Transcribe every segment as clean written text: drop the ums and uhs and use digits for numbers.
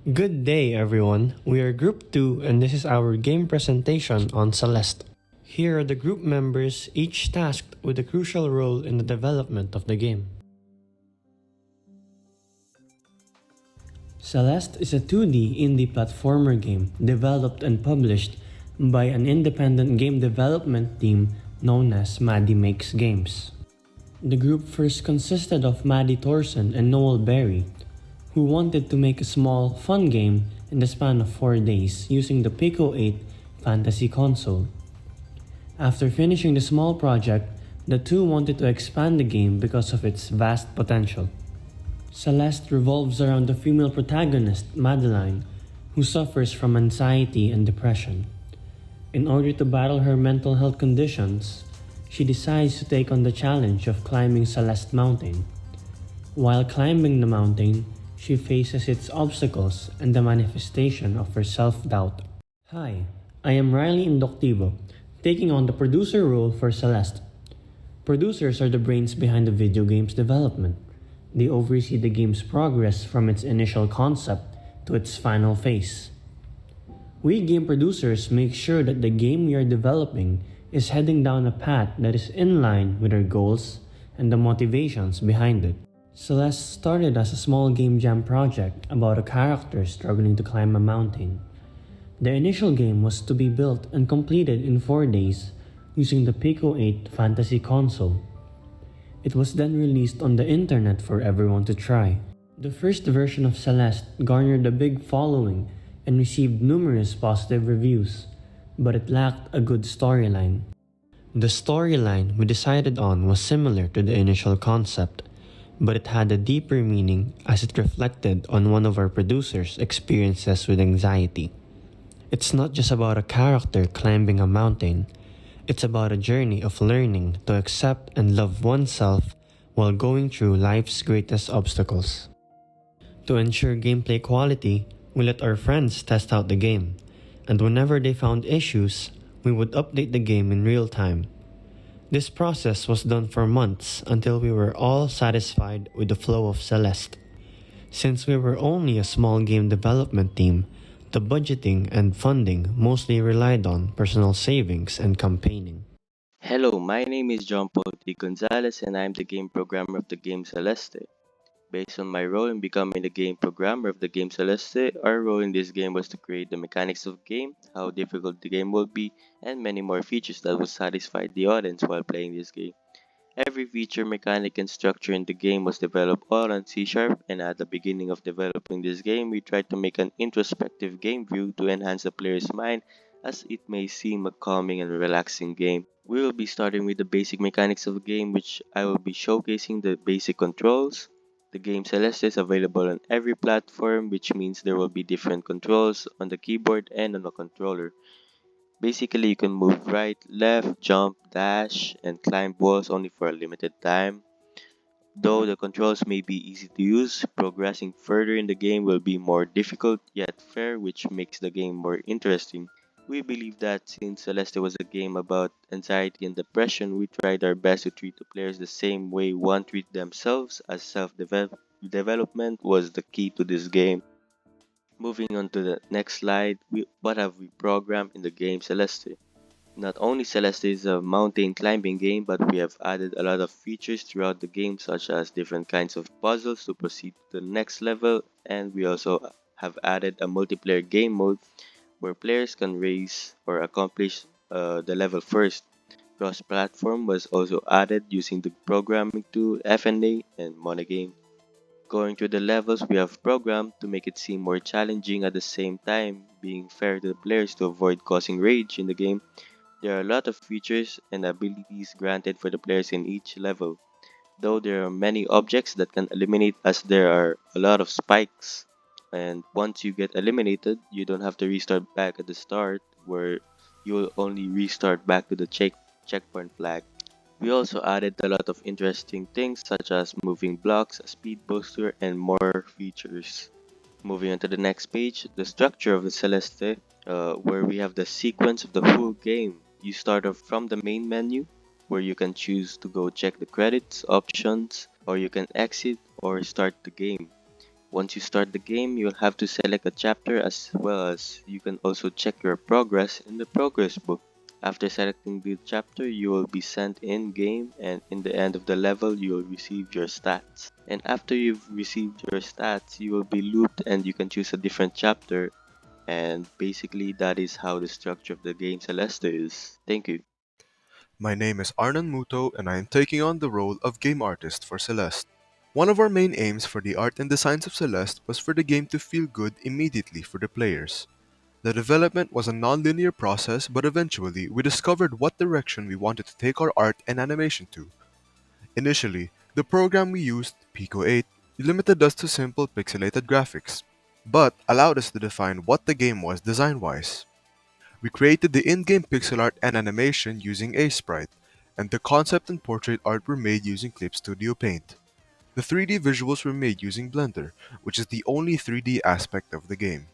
Good day, everyone. We are Group 2 and this is our game presentation on Celeste. Here are the group members, each tasked with a crucial role in the development of the game. Celeste is a 2D indie platformer game developed and published by an independent game development team known as Maddie Makes Games. The group first consisted of Maddie Thorson and Noel Berry, who wanted to make a small, fun game in the span of 4 days using the Pico 8 fantasy console. After finishing the small project, the two wanted to expand the game because of its vast potential. Celeste revolves around the female protagonist, Madeline, who suffers from anxiety and depression. In order to battle her mental health conditions, she decides to take on the challenge of climbing Celeste Mountain. While climbing the mountain, she faces its obstacles and the manifestation of her self-doubt. Hi, I am Railey Inductivo, taking on the producer role for Celeste. Producers are the brains behind the video game's development. They oversee the game's progress from its initial concept to its final phase. We game producers make sure that the game we are developing is heading down a path that is in line with our goals and the motivations behind it. Celeste started as a small game jam project about a character struggling to climb a mountain. The initial game was to be built and completed in 4 days using the Pico 8 fantasy console. It was then released on the internet for everyone to try. The first version of Celeste garnered a big following and received numerous positive reviews, but it lacked a good storyline. The storyline we decided on was similar to the initial concept, but it had a deeper meaning as it reflected on one of our producers' experiences with anxiety. It's not just about a character climbing a mountain, it's about a journey of learning to accept and love oneself while going through life's greatest obstacles. To ensure gameplay quality, we let our friends test out the game, and whenever they found issues, we would update the game in real time. This process was done for months until we were all satisfied with the flow of Celeste. Since we were only a small game development team, the budgeting and funding mostly relied on personal savings and campaigning. Hello, my name is John Paul T. Gonzales and I'm the game programmer of the game Celeste. Based on my role in becoming the game programmer of the game Celeste, our role in this game was to create the mechanics of the game, how difficult the game will be, and many more features that will satisfy the audience while playing this game. Every feature, mechanic, and structure in the game was developed all on C#, and at the beginning of developing this game, we tried to make an introspective game view to enhance the player's mind as it may seem a calming and relaxing game. We will be starting with the basic mechanics of the game, which I will be showcasing the basic controls. The game Celeste is available on every platform, which means there will be different controls on the keyboard and on the controller. Basically, you can move right, left, jump, dash, and climb walls only for a limited time. Though the controls may be easy to use, progressing further in the game will be more difficult yet fair, which makes the game more interesting. We believe that since Celeste was a game about anxiety and depression, we tried our best to treat the players the same way one treats themselves, as self-development was the key to this game. Moving on to the next slide, what have we programmed in the game Celeste? Not only Celeste is a mountain climbing game, but we have added a lot of features throughout the game, such as different kinds of puzzles to proceed to the next level, and we also have added a multiplayer game mode where players can race or accomplish the level first. Cross-platform was also added using the programming tool FNA and Monogame. Going through the levels we have programmed to make it seem more challenging at the same time being fair to the players to avoid causing rage in the game. There are a lot of features and abilities granted for the players in each level, though there are many objects that can eliminate as there are a lot of spikes. And once you get eliminated, you don't have to restart back at the start where you will only restart back to the checkpoint flag. We also added a lot of interesting things such as moving blocks, a speed booster, and more features. Moving on to the next page, the structure of the Celeste, where we have the sequence of the whole game. You start off from the main menu, where you can choose to go check the credits, options, or you can exit or start the game. Once you start the game, you'll have to select a chapter as well as you can also check your progress in the progress book. After selecting the chapter, you will be sent in game, and in the end of the level, you will receive your stats. And after you've received your stats, you will be looped and you can choose a different chapter. And basically, that is how the structure of the game Celeste is. Thank you. My name is Arnan Muto and I am taking on the role of game artist for Celeste. One of our main aims for the art and designs of Celeste was for the game to feel good immediately for the players. The development was a non-linear process, but eventually we discovered what direction we wanted to take our art and animation to. Initially, the program we used, Pico 8, limited us to simple pixelated graphics, but allowed us to define what the game was design-wise. We created the in-game pixel art and animation using Sprite, and the concept and portrait art were made using Clip Studio Paint. The 3D visuals were made using Blender, which is the only 3D aspect of the game.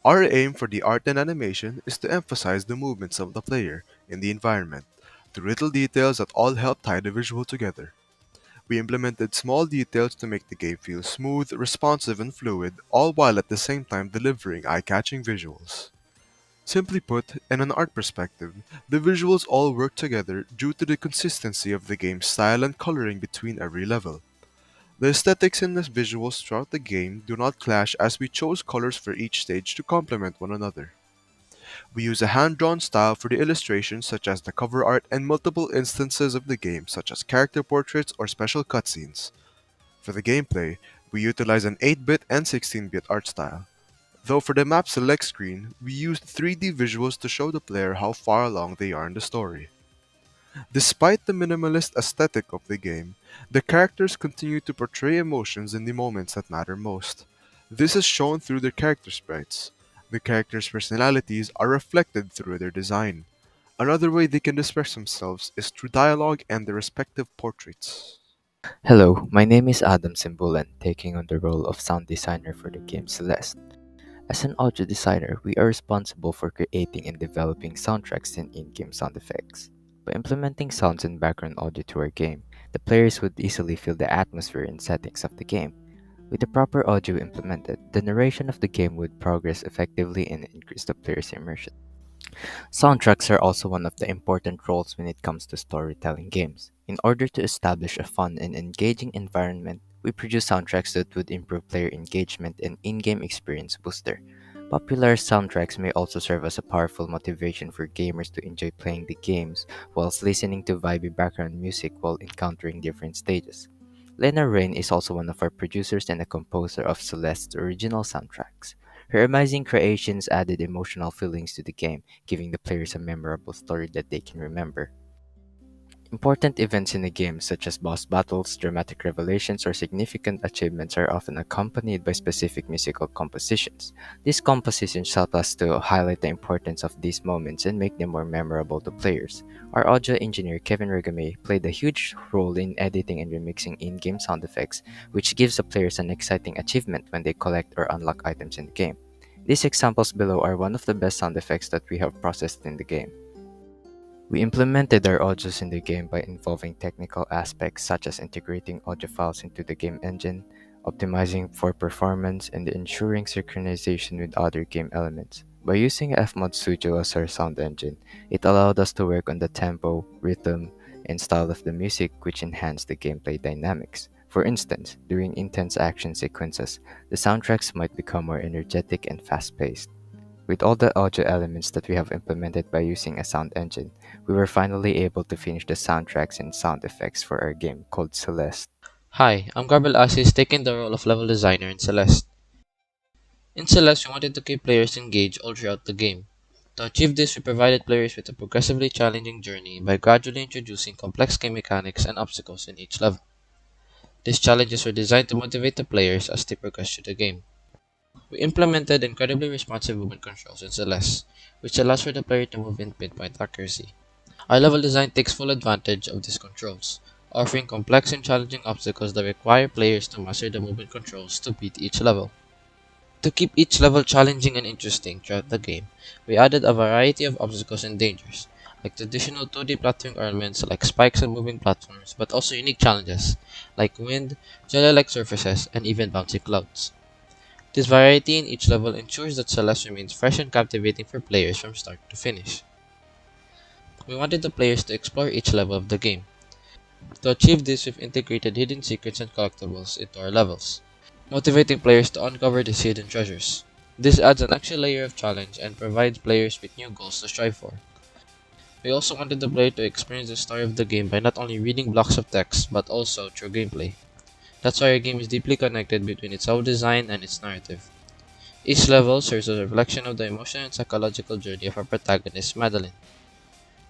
Our aim for the art and animation is to emphasize the movements of the player in the environment, through little details that all help tie the visual together. We implemented small details to make the game feel smooth, responsive, and fluid, all while at the same time delivering eye-catching visuals. Simply put, in an art perspective, the visuals all work together due to the consistency of the game's style and coloring between every level. The aesthetics in the visuals throughout the game do not clash as we chose colors for each stage to complement one another. We use a hand-drawn style for the illustrations such as the cover art and multiple instances of the game such as character portraits or special cutscenes. For the gameplay, we utilize an 8-bit and 16-bit art style. Though for the map select screen, we used 3D visuals to show the player how far along they are in the story. Despite the minimalist aesthetic of the game, the characters continue to portray emotions in the moments that matter most. This is shown through their character sprites. The characters' personalities are reflected through their design. Another way they can express themselves is through dialogue and their respective portraits. Hello, my name is Adam Simbulan, taking on the role of sound designer for the game Celeste. As an audio designer, we are responsible for creating and developing soundtracks and in-game sound effects. By implementing sounds and background audio to our game, the players would easily feel the atmosphere and settings of the game. With the proper audio implemented, the narration of the game would progress effectively and increase the player's immersion. Soundtracks are also one of the important roles when it comes to storytelling games. In order to establish a fun and engaging environment, we produce soundtracks that would improve player engagement and in-game experience booster. Popular soundtracks may also serve as a powerful motivation for gamers to enjoy playing the games whilst listening to vibey background music while encountering different stages. Lena Rain is also one of our producers and a composer of Celeste's original soundtracks. Her amazing creations added emotional feelings to the game, giving the players a memorable story that they can remember. Important events in a game, such as boss battles, dramatic revelations, or significant achievements, are often accompanied by specific musical compositions. These compositions help us to highlight the importance of these moments and make them more memorable to players. Our audio engineer Kevin Regame played a huge role in editing and remixing in-game sound effects, which gives the players an exciting achievement when they collect or unlock items in the game. These examples below are one of the best sound effects that we have processed in the game. We implemented our audios in the game by involving technical aspects such as integrating audio files into the game engine, optimizing for performance, and ensuring synchronization with other game elements. By using Fmod Studio as our sound engine, it allowed us to work on the tempo, rhythm, and style of the music, which enhanced the gameplay dynamics. For instance, during intense action sequences, the soundtracks might become more energetic and fast-paced. With all the audio elements that we have implemented by using a sound engine, we were finally able to finish the soundtracks and sound effects for our game called Celeste. Hi, I'm Gabriel Asis, taking the role of level designer in Celeste. In Celeste, we wanted to keep players engaged all throughout the game. To achieve this, we provided players with a progressively challenging journey by gradually introducing complex game mechanics and obstacles in each level. These challenges were designed to motivate the players as they progress through the game. We implemented incredibly responsive movement controls in Celeste, which allows for the player to move in pinpoint accuracy. Our level design takes full advantage of these controls, offering complex and challenging obstacles that require players to master the movement controls to beat each level. To keep each level challenging and interesting throughout the game, we added a variety of obstacles and dangers. like traditional 2D platforming elements like spikes and moving platforms, but also unique challenges like wind, jelly-like surfaces, and even bouncy clouds. This variety in each level ensures that Celeste remains fresh and captivating for players from start to finish. We wanted the players to explore each level of the game. To achieve this, we've integrated hidden secrets and collectibles into our levels, motivating players to uncover these hidden treasures. This adds an extra layer of challenge and provides players with new goals to strive for. We also wanted the player to experience the story of the game by not only reading blocks of text, but also through gameplay. That's why our game is deeply connected between its sound design and its narrative. Each level serves as a reflection of the emotional and psychological journey of our protagonist, Madeline.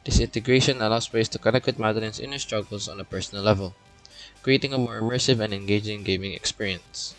This integration allows players to connect with Madeline's inner struggles on a personal level, creating a more immersive and engaging gaming experience.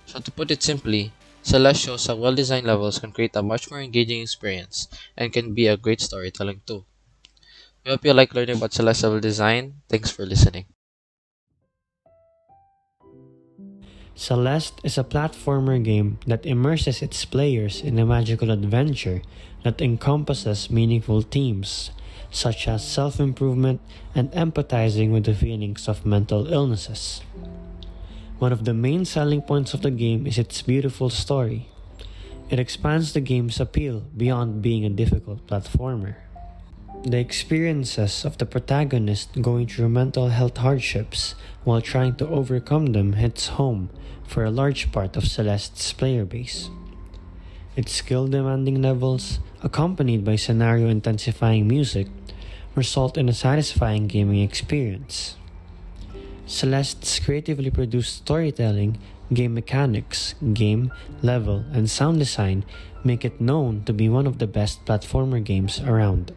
So to put it simply, Celeste shows how well-designed levels can create a much more engaging experience and can be a great storytelling tool. We hope you like learning about Celeste level design. Thanks for listening. Celeste is a platformer game that immerses its players in a magical adventure that encompasses meaningful themes, such as self-improvement and empathizing with the feelings of mental illnesses. One of the main selling points of the game is its beautiful story. It expands the game's appeal beyond being a difficult platformer. The experiences of the protagonist going through mental health hardships while trying to overcome them hits home for a large part of Celeste's player base. Its skill-demanding levels, accompanied by scenario-intensifying music, result in a satisfying gaming experience. Celeste's creatively produced storytelling, game mechanics, game, level, and sound design make it known to be one of the best platformer games around.